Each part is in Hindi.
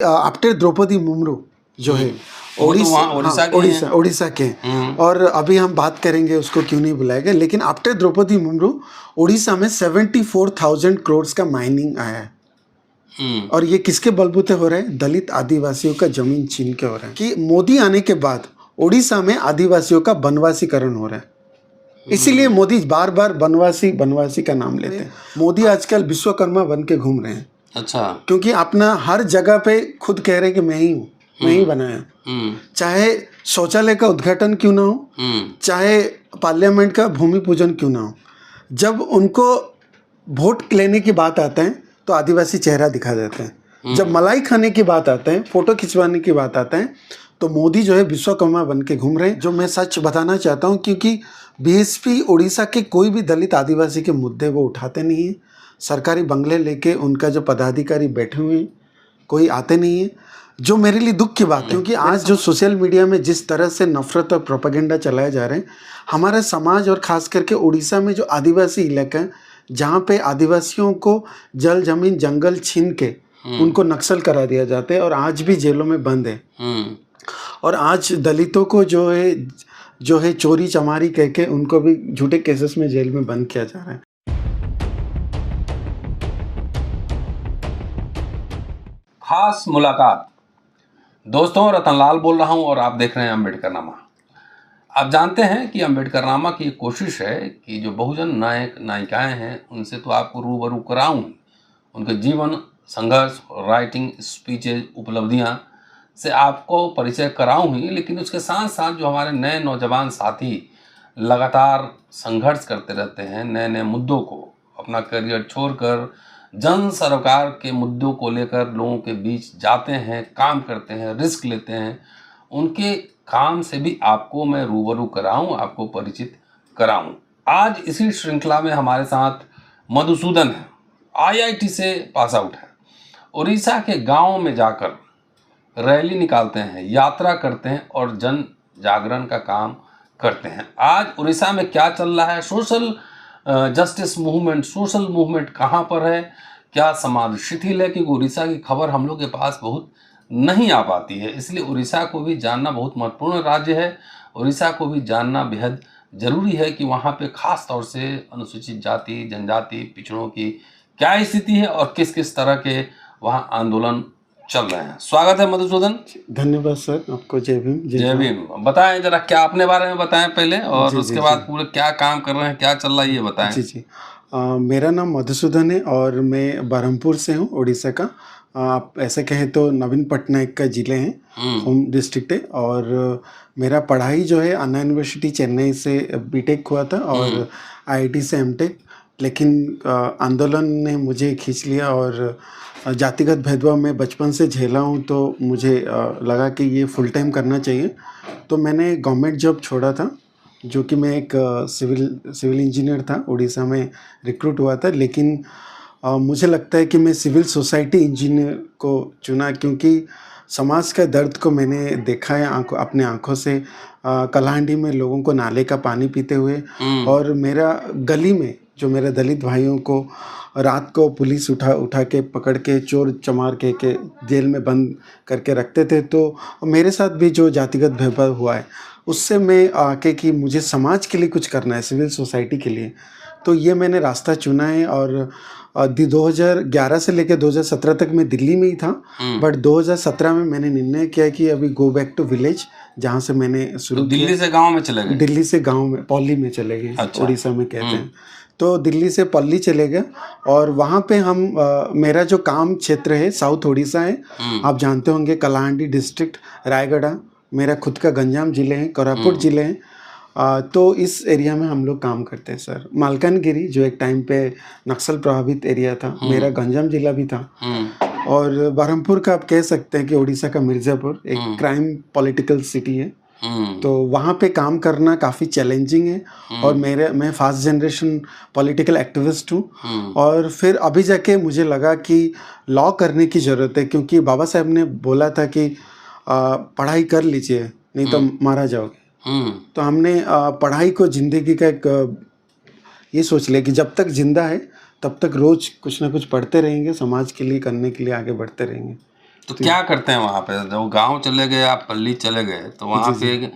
आफ्टर द्रौपदी मुर्मू जो है वो तो वहाँ उड़ीसा के हैं। उड़ीसा के और अभी हम बात करेंगे उसको क्यों नहीं बुलाया गया, लेकिन आफ्टर द्रौपदी मुर्मू उड़ीसा में 74,000 करोड़ का माइनिंग आया है। और ये किसके बलबूते हो रहा है? दलित आदिवासियों का जमीन छीन के हो रहा है। कि मोदी आने के बाद उड़ीसा में आदिवासियों का बनवासीकरण हो रहा है, इसीलिए मोदी बार बार बनवासी बनवासी का नाम लेते हैं। मोदी आजकल विश्वकर्मा बन के घूम रहे हैं। अच्छा। क्योंकि अपना हर जगह पे खुद कह रहे हैं कि मैं ही हूँ, मैं ही बनाया। चाहे शौचालय का उद्घाटन क्यों ना हो, चाहे पार्लियामेंट का भूमि पूजन क्यों ना हो, जब उनको वोट लेने की बात आता है तो आदिवासी चेहरा दिखा देते हैं। जब मलाई खाने की बात आता है, फोटो खिंचवाने की बात आता है, तो मोदी जो है विश्वकर्मा बन के घूम रहे हैं। जो मैं सच बताना चाहता हूँ, क्योंकि बीएसपी उड़ीसा के कोई भी दलित आदिवासी के मुद्दे वो उठाते नहीं हैं। सरकारी बंगले लेके उनका जो पदाधिकारी बैठे हुए हैं, कोई आते नहीं है, जो मेरे लिए दुख की बात है। क्योंकि आज जो सोशल मीडिया में जिस तरह से नफरत और प्रोपेगेंडा चलाए जा रहे हैं, हमारा समाज और ख़ास करके उड़ीसा में जो आदिवासी इलाका है, जहाँ पे आदिवासियों को जल जमीन जंगल छीन के उनको नक्सल करा दिया जाता है और आज भी जेलों में बंद है। और आज दलितों को जो है चोरी चमारी कह के उनको भी झूठे केसेस में जेल में बंद किया जा रहा है। खास मुलाकात। दोस्तों, रतनलाल बोल रहा हूं और आप देख रहे हैं अम्बेडकरनामा। आप जानते हैं कि अम्बेडकरनामा की कोशिश है कि जो बहुजन नायक नायिकाएं हैं उनसे तो आपको रूबरू कराऊं, उनके जीवन संघर्ष, राइटिंग, स्पीचेज, उपलब्धियां से आपको परिचय कराऊं ही, लेकिन उसके साथ साथ जो हमारे नए नौजवान साथी लगातार संघर्ष करते रहते हैं, नए नए मुद्दों को, अपना करियर छोड़कर जन सरोकार के मुद्दों को लेकर लोगों के बीच जाते हैं, काम करते हैं, रिस्क लेते हैं, उनके काम से भी आपको मैं रूबरू कराऊं, आपको परिचित कराऊं। आज इसी श्रृंखला में हमारे साथ मधुसूदन है, आईआईटी से पास आउट है। उड़ीसा के गांव में जाकर रैली निकालते हैं, यात्रा करते हैं और जन जागरण का काम करते हैं। आज उड़ीसा में क्या चल रहा है, social justice movement, social movement कहाँ पर है, क्या समाज शिथिल है, क्योंकि उड़ीसा की खबर हम लोग के पास बहुत नहीं आ पाती है। इसलिए उड़ीसा को भी जानना बहुत महत्वपूर्ण राज्य है। उड़ीसा को भी जानना बेहद ज़रूरी है कि वहाँ पे खास तौर से अनुसूचित जाति, जनजाति, पिछड़ों की क्या स्थिति है और किस किस तरह के वहाँ आंदोलन चल रहे हैं। स्वागत है मधुसूदन। धन्यवाद सर, आपको जय भीम। जय भीम। बताएं जरा, क्या अपने बारे में बताएं पहले, और उसके बाद पूरे क्या काम कर रहे हैं, क्या चल रहा है, ये बताएं। जी। मेरा नाम मधुसूदन है और मैं बरहमपुर से हूँ, उड़ीसा का। आप ऐसे कहें तो नवीन पटनायक का जिले हैं, होम डिस्ट्रिक्ट है। और मेरा पढ़ाई जो है अन्ना यूनिवर्सिटी चेन्नई से बीटेक हुआ था और आईआईटी से एमटेक। लेकिन आंदोलन ने मुझे खींच लिया और जातिगत भेदभाव मैं बचपन से झेला हूँ, तो मुझे लगा कि ये फुल टाइम करना चाहिए। तो मैंने गवर्नमेंट जॉब छोड़ा था, जो कि मैं एक सिविल इंजीनियर था, उड़ीसा में रिक्रूट हुआ था। लेकिन मुझे लगता है कि मैं सिविल सोसाइटी इंजीनियर को चुना, क्योंकि समाज का दर्द को मैंने देखा है अपने आँखों से। कलाहांडी में लोगों को नाले का पानी पीते हुए, और मेरा गली में जो मेरे दलित भाइयों को रात को पुलिस उठा के पकड़ के चोर चमार के जेल में बंद करके रखते थे। तो मेरे साथ भी जो जातिगत भेदभाव हुआ है, उससे मैं आके कि मुझे समाज के लिए कुछ करना है, सिविल सोसाइटी के लिए, तो ये मैंने रास्ता चुना है। और 2011 से लेकर 2017 तक मैं दिल्ली में ही था, बट 2017 में मैंने निर्णय किया कि अभी गो बैक टू विलेज, जहाँ से मैंने शुरू किया। दिल्ली से गांव में चले गए? दिल्ली से गांव में, पौली में चले गए। अच्छा। उड़ीसा में कहते हैं। तो दिल्ली से पल्ली चले गए और वहाँ पे हम मेरा जो काम क्षेत्र है साउथ उड़ीसा है। आप जानते होंगे कलाहांडी डिस्ट्रिक्ट, रायगढ़, मेरा खुद का गंजाम जिले हैं, कोरापुट जिले हैं। तो इस एरिया में हम लोग काम करते हैं सर। मालकानगिरी जो एक टाइम पे नक्सल प्रभावित एरिया था, मेरा गंजाम जिला भी था। और बरहमपुर का आप कह सकते हैं कि उड़ीसा का मिर्ज़ापुर एक क्राइम पॉलिटिकल सिटी है। तो वहाँ पे काम करना काफ़ी चैलेंजिंग है। और मैं फर्स्ट जनरेशन पॉलिटिकल एक्टिविस्ट हूँ। और फिर अभी जाके मुझे लगा कि लॉ करने की ज़रूरत है, क्योंकि बाबा साहब ने बोला था कि पढ़ाई कर लीजिए, नहीं तो मारा जाओगे। तो हमने पढ़ाई को ज़िंदगी का एक ये सोच लिया कि जब तक जिंदा है तब तक रोज़ कुछ ना कुछ पढ़ते रहेंगे, समाज के लिए करने के लिए आगे बढ़ते रहेंगे। तो क्या करते हैं वहाँ पे? जब गांव चले गए, आप पल्ली चले गए, तो वहाँ पे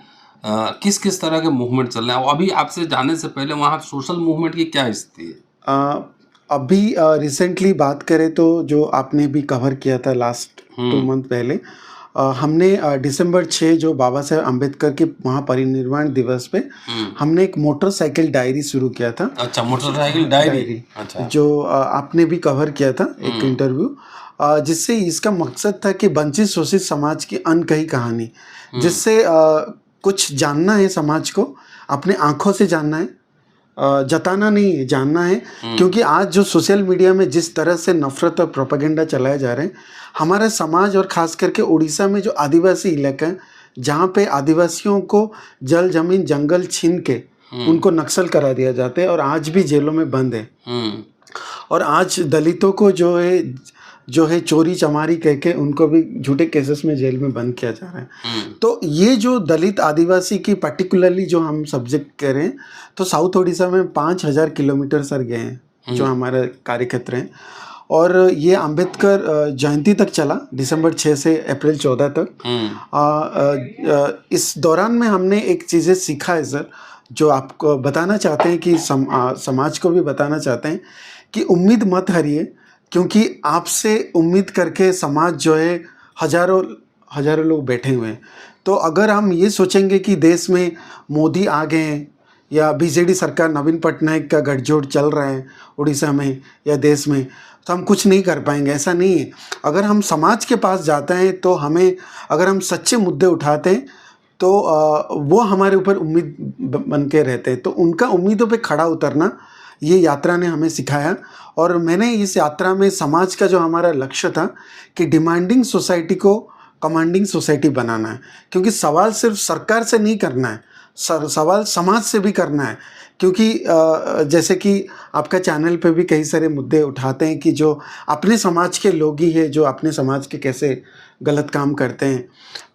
किस किस तरह के मूवमेंट चल रहे हैं? अभी आपसे जाने से पहले वहाँ सोशल मूवमेंट की क्या स्थिति है? अभी रिसेंटली बात करें तो जो आपने भी कवर किया था लास्ट 2 मंथ पहले, हमने दिसंबर 6 जो बाबा साहेब अम्बेडकर के महापरिनिर्वाण दिवस पे हमने एक मोटरसाइकिल डायरी शुरू किया था। अच्छा, मोटरसाइकिल डायरी। अच्छा, जो आपने भी कवर किया था एक इंटरव्यू, जिससे इसका मकसद था कि वंचित शोषित समाज की अनकही कहानी, जिससे कुछ जानना है समाज को, अपने आंखों से जानना है, जताना नहीं है, जानना है। क्योंकि आज जो सोशल मीडिया में जिस तरह से नफरत और प्रोपेगेंडा चलाए जा रहे हैं, हमारा समाज और ख़ास करके उड़ीसा में जो आदिवासी इलाका है, जहाँ पे आदिवासियों को जल जमीन जंगल छीन के उनको नक्सल करा दिया जाता है और आज भी जेलों में बंद है। और आज दलितों को जो है चोरी चमारी कह के उनको भी झूठे केसेस में जेल में बंद किया जा रहा है। तो ये जो दलित आदिवासी की पर्टिकुलरली जो हम सब्जेक्ट कह रहे हैं, तो साउथ उड़ीसा में 5000 किलोमीटर सर गए हैं जो हमारा कार्यक्षेत्र है। और ये अंबेडकर जयंती तक चला, दिसंबर 6 से अप्रैल 14 तक। इस दौरान में हमने एक चीज़ें सीखा है सर, जो आपको बताना चाहते हैं कि समाज को भी बताना चाहते हैं कि उम्मीद मत हारिए, क्योंकि आपसे उम्मीद करके समाज जो है हजारों लोग बैठे हुए हैं। तो अगर हम ये सोचेंगे कि देश में मोदी आ गए हैं या बीजेडी सरकार नवीन पटनायक का गठजोड़ चल रहा है उड़ीसा में या देश में, तो हम कुछ नहीं कर पाएंगे, ऐसा नहीं है। अगर हम समाज के पास जाते हैं तो अगर हम सच्चे मुद्दे उठाते हैं तो वो हमारे ऊपर उम्मीद बन के रहते हैं। तो उनका उम्मीदों पे खड़ा उतरना ये यात्रा ने हमें सिखाया। और मैंने इस यात्रा में समाज का जो हमारा लक्ष्य था कि डिमांडिंग सोसाइटी को कमांडिंग सोसाइटी बनाना है, क्योंकि सवाल सिर्फ सरकार से नहीं करना है, सवाल समाज से भी करना है। क्योंकि जैसे कि आपका चैनल पे भी कई सारे मुद्दे उठाते हैं कि जो अपने समाज के लोग ही है जो अपने समाज के कैसे गलत काम करते हैं।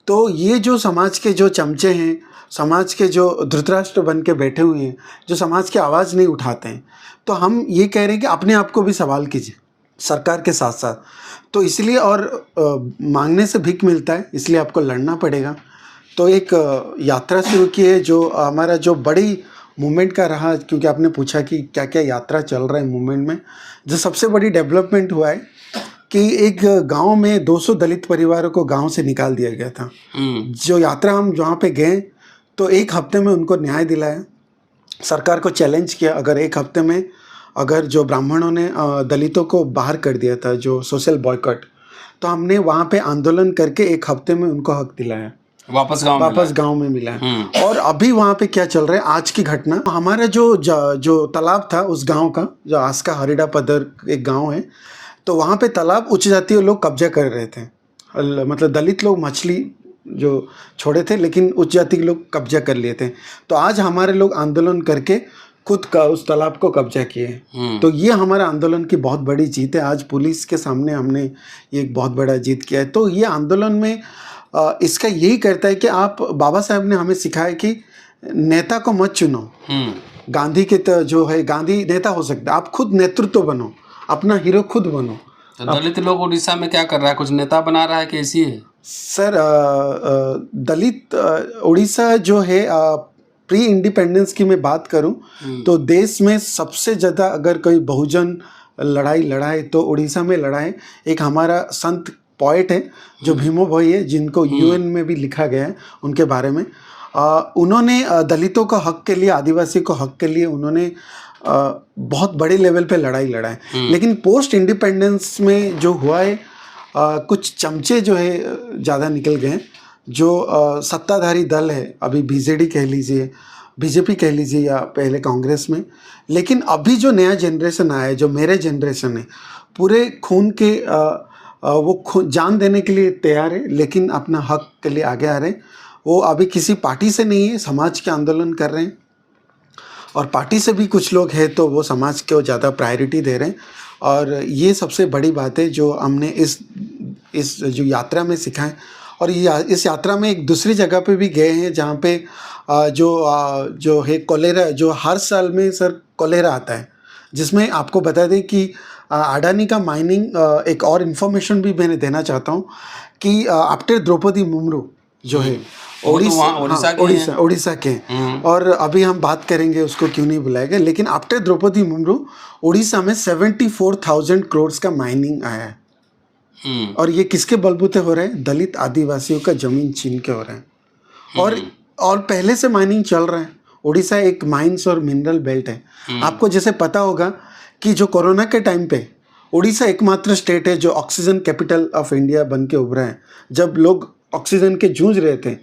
तो ये जो समाज के जो चमचे हैं, समाज के जो धृतराष्ट्र बन के बैठे हुए हैं, जो समाज की आवाज़ नहीं उठाते हैं, तो हम ये कह रहे हैं कि अपने आप को भी सवाल कीजिए सरकार के साथ साथ। तो इसलिए और मांगने से भीख मिलता है, इसलिए आपको लड़ना पड़ेगा। तो एक यात्रा शुरू की है जो हमारा जो बड़ी मूवमेंट का रहा, क्योंकि आपने पूछा कि क्या क्या यात्रा चल रहा है मूवमेंट में। जो सबसे बड़ी डेवलपमेंट हुआ है कि एक गांव में 200 दलित परिवारों को गांव से निकाल दिया गया था। जो यात्रा हम जहाँ पे गए तो एक हफ्ते में उनको न्याय दिलाया, सरकार को चैलेंज किया। अगर एक हफ्ते में अगर जो ब्राह्मणों ने दलितों को बाहर कर दिया था, जो सोशल बॉयकॉट, तो हमने वहाँ पे आंदोलन करके एक हफ्ते में उनको हक दिलाया, वापस गांव में मिला है। और अभी वहाँ पे क्या चल रहा है, आज की घटना, हमारा जो तालाब था उस गांव का, जो आस्का हरिडा पदर एक गांव है, तो वहाँ पे तालाब उच्च जातीय लोग कब्जा कर रहे थे। मतलब दलित लोग मछली जो छोड़े थे, लेकिन उच्च जाति के लोग कब्जा कर लिए थे। तो आज हमारे लोग आंदोलन करके खुद का उस तालाब को कब्जा किए। तो ये हमारा आंदोलन की बहुत बड़ी जीत है। आज पुलिस के सामने हमने ये एक बहुत बड़ा जीत किया है। तो ये आंदोलन में इसका यही करता है कि आप, बाबा साहब ने हमें सिखाया कि नेता को मत चुनो। गांधी के जो है, गांधी नेता हो सकता है, आप खुद नेतृत्व बनो, अपना हीरो खुद बनो। तो दलित लोग उड़ीसा में क्या कर रहा है, कुछ नेता बना रहा है, कैसी है सर? दलित उड़ीसा जो है, प्री इंडिपेंडेंस की मैं बात करूं तो देश में सबसे ज़्यादा अगर कोई बहुजन लड़ाई लड़ा है तो उड़ीसा में लड़ा है। एक हमारा संत पोएट है जो भीमो भोई है, जिनको यूएन में भी लिखा गया है उनके बारे में। उन्होंने दलितों का हक के लिए, आदिवासी को हक के लिए उन्होंने बहुत बड़े लेवल पे लड़ाई लड़ा है। लेकिन पोस्ट इंडिपेंडेंस में जो हुआ है, कुछ चमचे जो है ज़्यादा निकल गए, जो सत्ताधारी दल है, अभी बीजेडी कह लीजिए, बीजेपी कह लीजिए, या पहले कांग्रेस में। लेकिन अभी जो नया जनरेशन आया है, जो मेरे जनरेशन है, पूरे खून के वो जान देने के लिए तैयार है, लेकिन अपना हक के लिए आगे आ रहे हैं। वो अभी किसी पार्टी से नहीं है, समाज के आंदोलन कर रहे हैं। और पार्टी से भी कुछ लोग हैं तो वो समाज को ज़्यादा प्रायोरिटी दे रहे हैं। और ये सबसे बड़ी बात है जो हमने इस जो यात्रा में सीखा है। और इस यात्रा में एक दूसरी जगह पे भी गए हैं जहाँ पे जो है कोलेरा, जो हर साल में सर कोलेरा आता है, जिसमें आपको बता दें कि अडानी का माइनिंग एक और इन्फॉर्मेशन भी मैंने देना चाहता हूँ कि आफ्टर द्रौपदी मुर्मू जो है उड़ीसा के और अभी हम बात करेंगे उसको क्यों नहीं बुलाया गया, लेकिन आफ्टर द्रौपदी मुर्मू उड़ीसा में 74,000 करोड़ का माइनिंग आया है। और ये किसके बलबूते हो रहे हैं? दलित आदिवासियों का जमीन छीन के हो रहे हैं। और पहले से माइनिंग चल रहा है। उड़ीसा एक माइंस और मिनरल बेल्ट है। आपको जैसे पता होगा कि जो कोरोना के टाइम पे उड़ीसा एकमात्र स्टेट है जो ऑक्सीजन कैपिटल ऑफ इंडिया बन के उभरा है। जब लोग ऑक्सीजन के जूझ रहे थे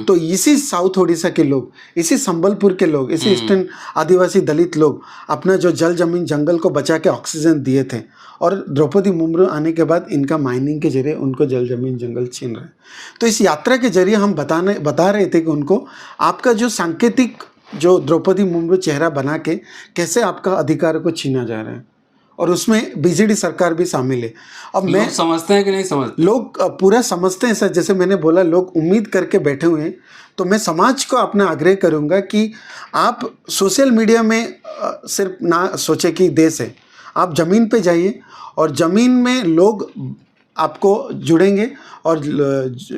तो इसी साउथ उड़ीसा के लोग, इसी संबलपुर के लोग, इसी ईस्टर्न आदिवासी दलित लोग अपना जो जल जमीन जंगल को बचा के ऑक्सीजन दिए थे। और द्रौपदी मुर्मू आने के बाद इनका माइनिंग के जरिए उनको जल जमीन जंगल छीन रहे हैं। तो इस यात्रा के जरिए हम बता रहे थे कि उनको आपका जो सांकेतिक जो द्रौपदी मुर्मू चेहरा बना के कैसे आपका अधिकार को छीना जा रहा है, और उसमें बीजेडी सरकार भी शामिल है। अब मैं समझते हैं कि नहीं समझते? लोग पूरा समझते हैं सर। जैसे मैंने बोला, लोग उम्मीद करके बैठे हुए हैं। तो मैं समाज को अपना आग्रह करूंगा कि आप सोशल मीडिया में सिर्फ ना सोचे कि देश है, आप ज़मीन पे जाइए और ज़मीन में लोग आपको जुड़ेंगे और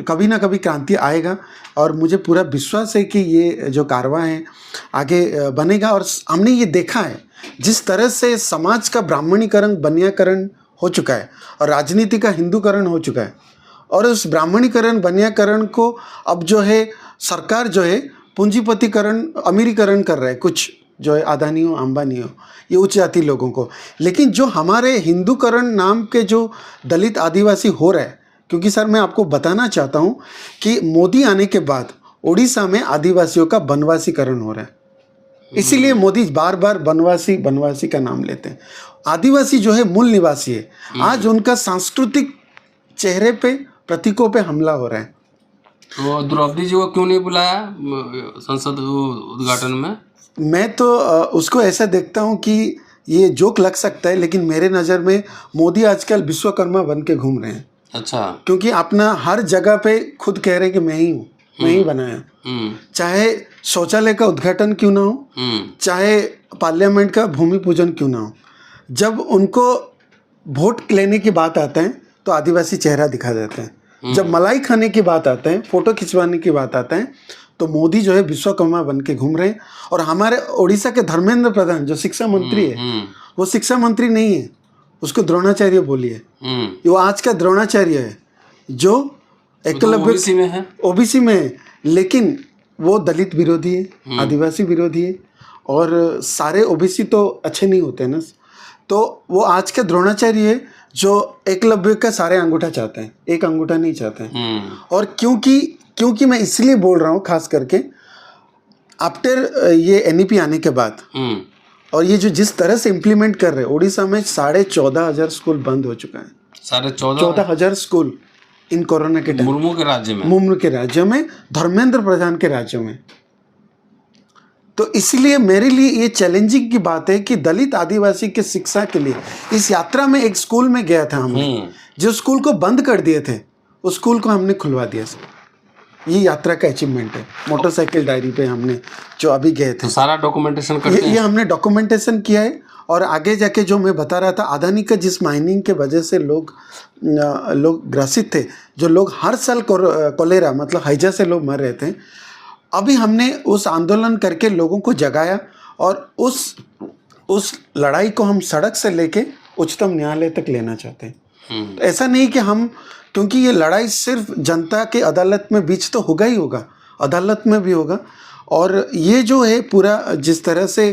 कभी ना कभी क्रांति आएगा। और मुझे पूरा विश्वास है कि ये जो कारवां है आगे बनेगा। और हमने ये देखा है जिस तरह से समाज का ब्राह्मणीकरण बनियाकरण हो चुका है और राजनीति का हिंदूकरण हो चुका है, और उस ब्राह्मणीकरण बनियाकरण को अब जो है सरकार जो है पूंजीपतिकरण अमीरीकरण कर रहा है, कुछ जो है अदानियों अंबानियों ये उच्च जाति लोगों को। लेकिन जो हमारे हिंदूकरण नाम के जो दलित आदिवासी हो रहा है, क्योंकि सर मैं आपको बताना चाहता हूँ कि मोदी आने के बाद उड़ीसा में आदिवासियों का बनवासीकरण हो रहा है। इसीलिए मोदी बार बार बनवासी का नाम लेते हैं। आदिवासी जो है मूल निवासी है। आज उनका सांस्कृतिक चेहरे पे प्रतीकों पे हमला हो रहा है। तो द्रौपदी जी को क्यों नहीं बुलाया संसद उद्घाटन में? मैं तो उसको ऐसा देखता हूँ कि ये जोक लग सकता है, लेकिन मेरे नज़र में मोदी आजकल विश्वकर्मा बन के घूम रहे हैं। अच्छा। क्योंकि अपना हर जगह पे खुद कह रहे हैं कि मैं ही हूँ, मैं ही बनाया। चाहे शौचालय का उद्घाटन क्यों ना हो, चाहे पार्लियामेंट का भूमि पूजन क्यों ना हो, जब उनको वोट लेने की बात आता है तो आदिवासी चेहरा दिखा देते हैं। जब मलाई खाने की बात आता है, फोटो खिंचवाने की बात आता है, तो मोदी जो है विश्वकर्मा बन के घूम रहे हैं। और हमारे उड़ीसा के धर्मेंद्र प्रधान जो शिक्षा मंत्री है, वो शिक्षा मंत्री नहीं है, उसको द्रोणाचार्य बोलिए। वो आज का द्रोणाचार्य है जो एकलव्य ओबीसी में है, लेकिन वो दलित विरोधी है, आदिवासी विरोधी है। और सारे ओबीसी तो अच्छे नहीं होते ना, तो वो आज का द्रोणाचार्य है जो एकलव्य का सारे अंगूठा चाहते हैं, एक अंगूठा नहीं चाहते हैं। और क्योंकि मैं इसलिए बोल रहा हूँ खास करके आफ्टर ये एनईपी आने के बाद, और ये जो जिस तरह से इम्प्लीमेंट कर रहे हैं, उड़ीसा में 14,500 स्कूल बंद हो चुका है। 14,500 स्कूल इन कोरोना के टाइम, मुर्मू के राज्य में, धर्मेंद्र प्रधान के राज्य में। तो इसलिए मेरे लिए ये चैलेंजिंग की बात है कि दलित आदिवासी के शिक्षा के लिए इस यात्रा में एक स्कूल में गया था हमने, जो स्कूल को बंद कर दिए थे उस स्कूल को हमने खुलवा दिया। ये यात्रा का अचीवमेंट है। मोटरसाइकिल डायरी पे हमने जो अभी गए थे, तो सारा डॉक्यूमेंटेशन करते हैं। ये हमने डॉक्यूमेंटेशन किया है। और आगे जाके जो मैं बता रहा था, अदानी का जिस माइनिंग के वजह से लोग ग्रसित थे, जो लोग हर साल कोलेरा मतलब हैजा से लोग मर रहे थे, अभी हमने उस आंदोलन करके लोगों को जगाया और उस लड़ाई को हम सड़क से लेके उच्चतम न्यायालय तक लेना चाहते हैं। तो ऐसा नहीं कि हम, क्योंकि ये लड़ाई सिर्फ जनता के अदालत में बीच तो होगा ही होगा, अदालत में भी होगा। और ये जो है पूरा जिस तरह से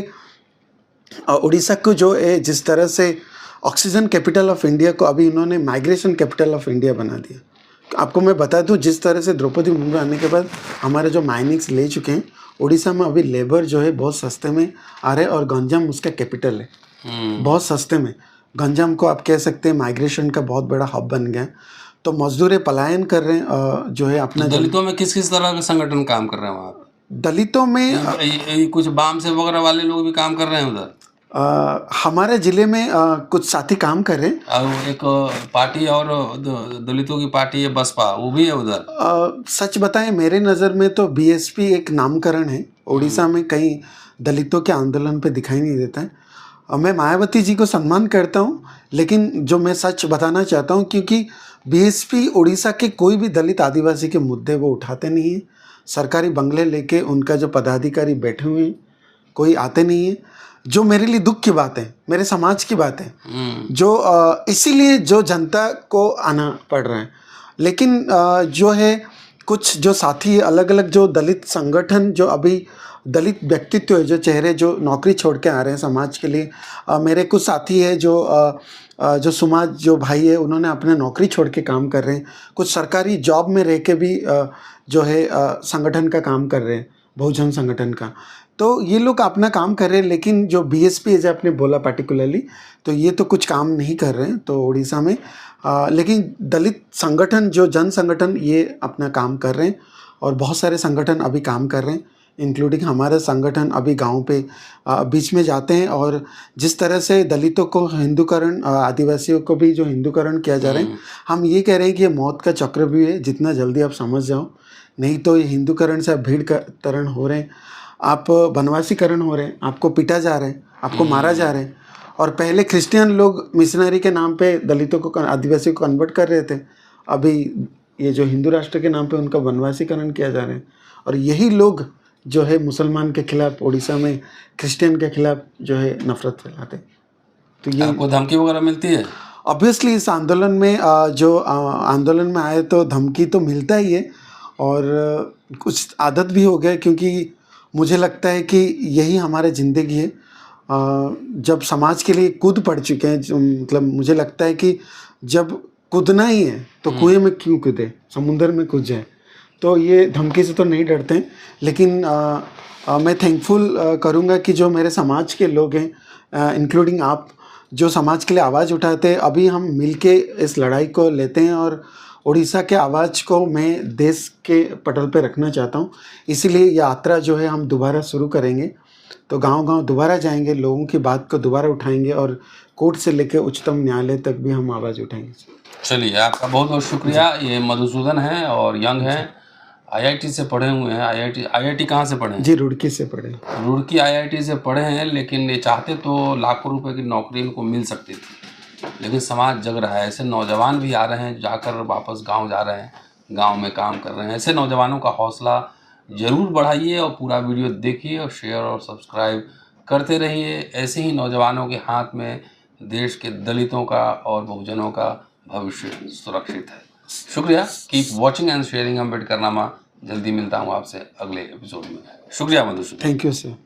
उड़ीसा को जो है जिस तरह से ऑक्सीजन कैपिटल ऑफ इंडिया को अभी इन्होंने माइग्रेशन कैपिटल ऑफ इंडिया बना दिया। आपको मैं बता दूं, जिस तरह से द्रौपदी मुर्मू आने के बाद हमारे जो माइनिंग्स ले चुके हैं, उड़ीसा में अभी लेबर जो है बहुत सस्ते में आ रहे हैं। और गंजाम उसका कैपिटल है, बहुत सस्ते में। गंजाम को आप कह सकते हैं माइग्रेशन का बहुत बड़ा हब बन गया। तो मजदूर पलायन कर रहे हैं जो है अपना। दलितों में किस किस तरह के संगठन काम कर रहे हैं वहाँ? दलितों में कुछ बाम से वगैरह वाले लोग भी काम कर रहे हैं उधर। हमारे ज़िले में कुछ साथी काम कर रहे हैं। और एक पार्टी और दलितों की पार्टी है बसपा, वो भी है उधर। सच बताएं, मेरे नज़र में तो बीएसपी एक नामकरण है। उड़ीसा में कहीं दलितों के आंदोलन पे दिखाई नहीं देता है। मैं मायावती जी को सम्मान करता हूँ, लेकिन जो मैं सच बताना चाहता हूँ, क्योंकि बीएसपी उड़ीसा के कोई भी दलित आदिवासी के मुद्दे वो उठाते नहीं हैं। सरकारी बंगले लेके उनका जो पदाधिकारी बैठे हुए हैं, कोई आते नहीं है, जो मेरे लिए दुख की बात है, मेरे समाज की बात है, जो इसीलिए जो जनता को आना पड़ रहा है। लेकिन जो है कुछ जो साथी अलग अलग जो दलित संगठन, जो अभी दलित व्यक्तित्व है, जो चेहरे जो नौकरी छोड़ के आ रहे हैं समाज के लिए, मेरे कुछ साथी है जो समाज जो भाई है, उन्होंने अपने नौकरी छोड़ के काम कर रहे हैं, कुछ सरकारी जॉब में रह के भी जो है संगठन का काम कर रहे हैं, बहुजन संगठन का। तो ये लोग अपना काम कर रहे हैं, लेकिन जो बीएसपी है, जो आपने बोला पर्टिकुलरली, तो ये तो कुछ काम नहीं कर रहे हैं तो उड़ीसा में। लेकिन दलित संगठन, जो जन संगठन, ये अपना काम कर रहे हैं, और बहुत सारे संगठन अभी काम कर रहे हैं, इंक्लूडिंग हमारा संगठन अभी गांव पे बीच में जाते हैं। और जिस तरह से दलितों को हिंदूकरण, आदिवासियों को भी जो हिंदूकरण किया जा रहा है, हम ये कह रहे हैं कि ये मौत का चक्र भी है, जितना जल्दी आप समझ जाओ, नहीं तो ये हिंदूकरण से आप भीड़करण हो रहे हैं, आप वनवासीकरण हो रहे हैं, आपको पीटा जा रहा है, आपको मारा जा रहा है। और पहले क्रिश्चियन लोग मिशनरी के नाम पे दलितों को, आदिवासियों को कन्वर्ट कर रहे थे, अभी ये जो हिंदू राष्ट्र के नाम पे उनका वनवासीकरण किया जा रहा है। और यही लोग जो है मुसलमान के खिलाफ, उड़ीसा में क्रिश्चियन के खिलाफ जो है नफरत फैलाते। तो ये आपको धमकी वगैरह मिलती है? ऑब्वियसली इस आंदोलन में जो आंदोलन में आए तो धमकी तो मिलता ही है, और कुछ आदत भी हो गया, क्योंकि मुझे लगता है कि यही हमारी ज़िंदगी है। जब समाज के लिए कूद पड़ चुके हैं, मतलब मुझे लगता है कि जब कूदना ही है तो कुएं में क्यों कूदे, समुंदर में कूद जाए। तो ये धमकी से तो नहीं डरते हैं, लेकिन मैं थैंकफुल करूँगा कि जो मेरे समाज के लोग हैं, इंक्लूडिंग आप, जो समाज के लिए आवाज़ उठाते हैं, अभी हम मिलके इस लड़ाई को लेते हैं, और उड़ीसा के आवाज़ को मैं देश के पटल पे रखना चाहता हूँ। इसीलिए ये यात्रा जो है हम दोबारा शुरू करेंगे, तो गांव-गांव दोबारा जाएंगे, लोगों की बात को दोबारा उठाएंगे, और कोर्ट से लेकर उच्चतम न्यायालय तक भी हम आवाज़ उठाएंगे। चलिए, आपका बहुत बहुत शुक्रिया। ये मधुसूदन हैं और यंग हैं, आईआईटी से पढ़े हुए हैं। आईआईटी कहाँ से पढ़े हैं? जी, रुड़की से पढ़े। रुड़की आईआईटी से पढ़े हैं, लेकिन ये चाहते तो लाखों रुपए की नौकरी इनको मिल सकती थी, लेकिन समाज जग रहा है। ऐसे नौजवान भी आ रहे हैं, जाकर वापस गांव जा रहे हैं, गांव में काम कर रहे हैं। ऐसे नौजवानों का हौसला ज़रूर बढ़ाइए, और पूरा वीडियो देखिए और शेयर और सब्सक्राइब करते रहिए। ऐसे ही नौजवानों के हाथ में देश के दलितों का और बहुजनों का भविष्य सुरक्षित है। शुक्रिया। Keep watching and sharing Ambedkarnama. जल्दी मिलता हूँ आपसे अगले एपिसोड में। शुक्रिया मधुसूदन। Thank you sir.